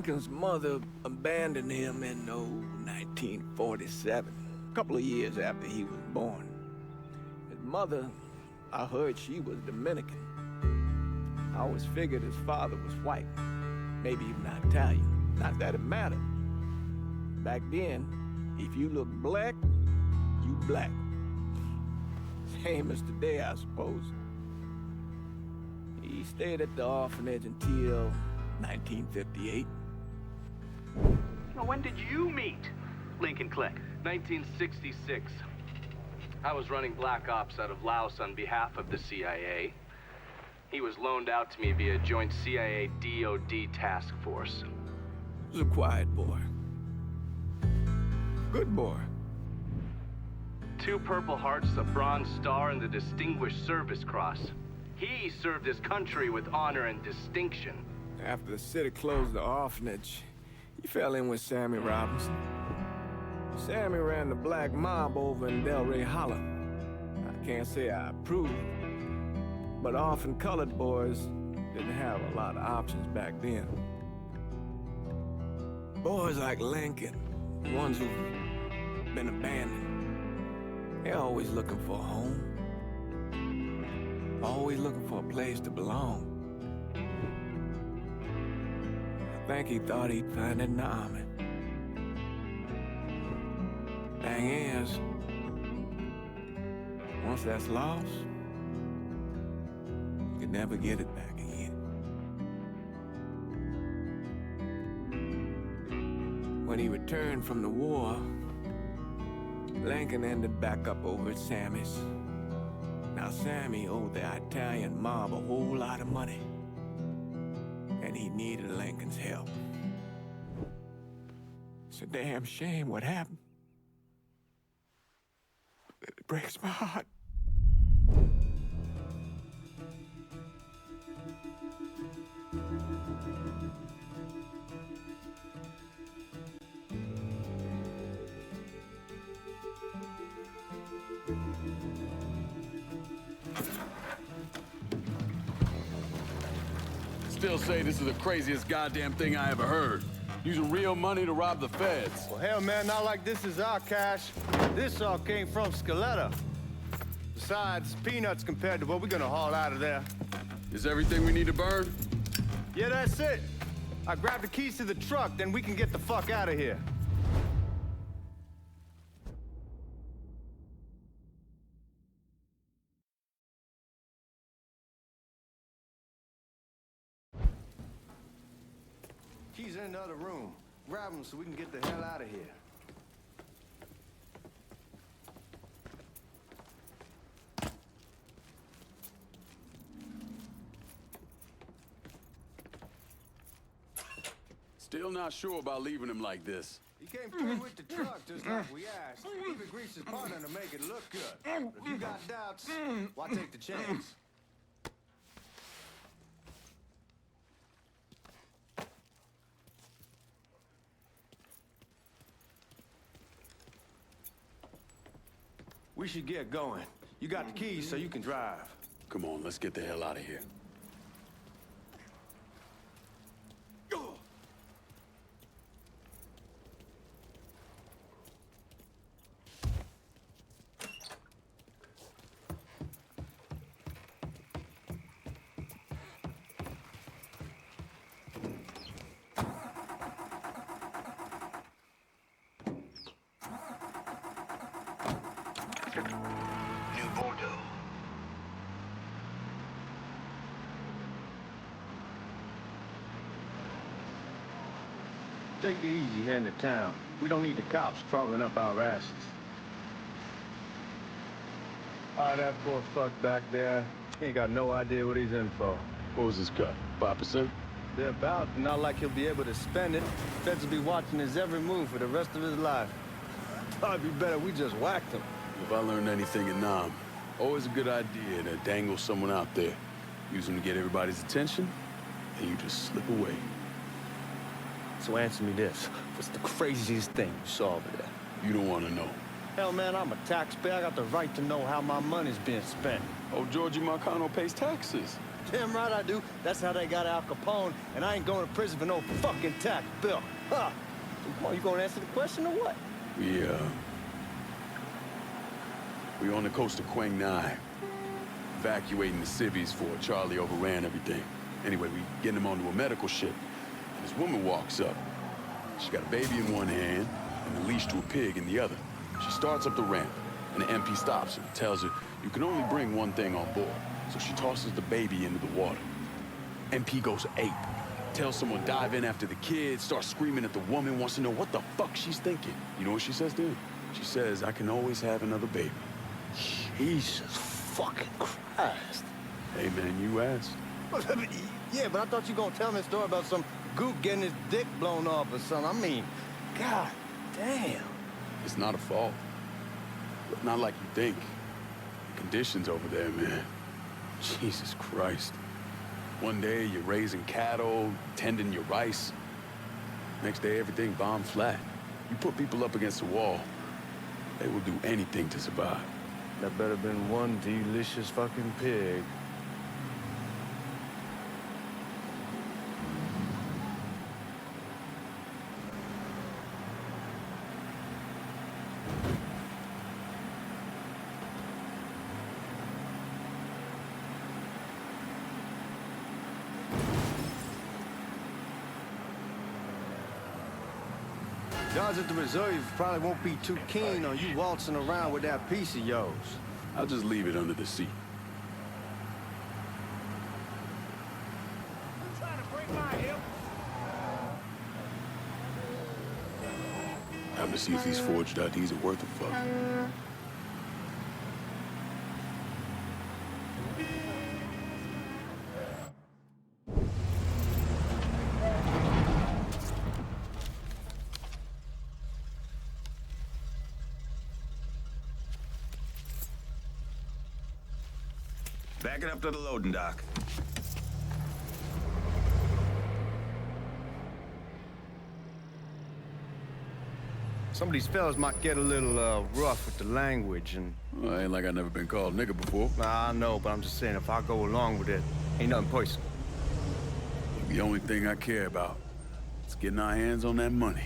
Lincoln's mother abandoned him in 1947, a couple of years after he was born. His mother, I heard she was Dominican. I always figured his father was white, maybe even Italian. Not that it mattered. Back then, if you look black, you black. Same as today, I suppose. He stayed at the orphanage until 1958. Now, when did you meet Lincoln Click? 1966. I was running black ops out of Laos on behalf of the CIA. He was loaned out to me via joint CIA-DOD task force. He was a quiet boy. Good boy. 2 Purple Hearts, a Bronze Star, and the Distinguished Service Cross. He served his country with honor and distinction. After the city closed the orphanage, he fell in with Sammy Robinson. Sammy ran the black mob over in Delray Hollow. I can't say I approve, but orphan colored boys didn't have a lot of options back then. Boys like Lincoln, the ones who've been abandoned, they're always looking for a home. Always looking for a place to belong. I think he thought he'd find it in the army. Thing is, once that's lost, you can never get it back again. When he returned from the war, Lincoln ended back up over at Sammy's. Now Sammy owed the Italian mob a whole lot of money, and he needed Lincoln's help. It's a damn shame what happened. It breaks my heart. Still say this is the craziest goddamn thing I ever heard. Using real money to rob the feds. Well, hell, man, not like this is our cash. This all came from XxALATUxX. Besides, peanuts compared to what we're gonna haul out of there. Is everything we need to burn? Yeah, that's it. I grab the keys to the truck, then we can get the fuck out of here. Keys in another room. Grab them so we can get the hell out of here. Still not sure about leaving him like this. He came through with the truck just like we asked. Even greased his partner to make it look good. But if you got doubts, why take the chance? We should get going. You got the keys so you can drive. Come on, let's get the hell out of here. New Bordeaux. Take it easy heading to town. We don't need the cops crawling up our asses. That poor fuck back there, he ain't got no idea what he's in for. What was his cut? 5%? They're about, not like he'll be able to spend it. Feds will be watching his every move for the rest of his life. Probably be better we just whacked him. If I learned anything in Nam, always a good idea to dangle someone out there. Use them to get everybody's attention, and you just slip away. So answer me this. What's the craziest thing you saw over there? You don't want to know. Hell, man, I'm a taxpayer. I got the right to know how my money's being spent. Oh, Georgie Marcano pays taxes. Damn right I do. That's how they got Al Capone, and I ain't going to prison for no fucking tax bill. Huh? So come on, you gonna answer the question or what? We on the coast of Quang Nai, evacuating the civvies for Charlie overran everything. Anyway, we getting him onto a medical ship, and this woman walks up. She got a baby in one hand and a leash to a pig in the other. She starts up the ramp, and the MP stops her and tells her, you can only bring one thing on board. So she tosses the baby into the water. MP goes ape. Tells someone dive in after the kid, starts screaming at the woman, wants to know what the fuck she's thinking. You know what she says to him? She says, I can always have another baby. Jesus fucking Christ. Hey, man, you asked. Yeah, but I thought you gonna tell me a story about some gook getting his dick blown off or something. I mean, god damn. It's not a fault. Not like you think. The conditions over there, man. Jesus Christ. One day, you're raising cattle, tending your rice. Next day, everything bombed flat. You put people up against the wall, they will do anything to survive. That better been one delicious fucking pig. Guys at the reserve probably won't be too keen on you waltzing around with that piece of yours. I'll just leave it under the seat. Time to see if these forged IDs are worth a fuck. Back it up to the loading dock. Some of these fellas might get a little rough with the language and... Well, ain't like I never been called nigga before. Nah, I know, but I'm just saying, if I go along with it, ain't nothing personal. The only thing I care about is getting our hands on that money.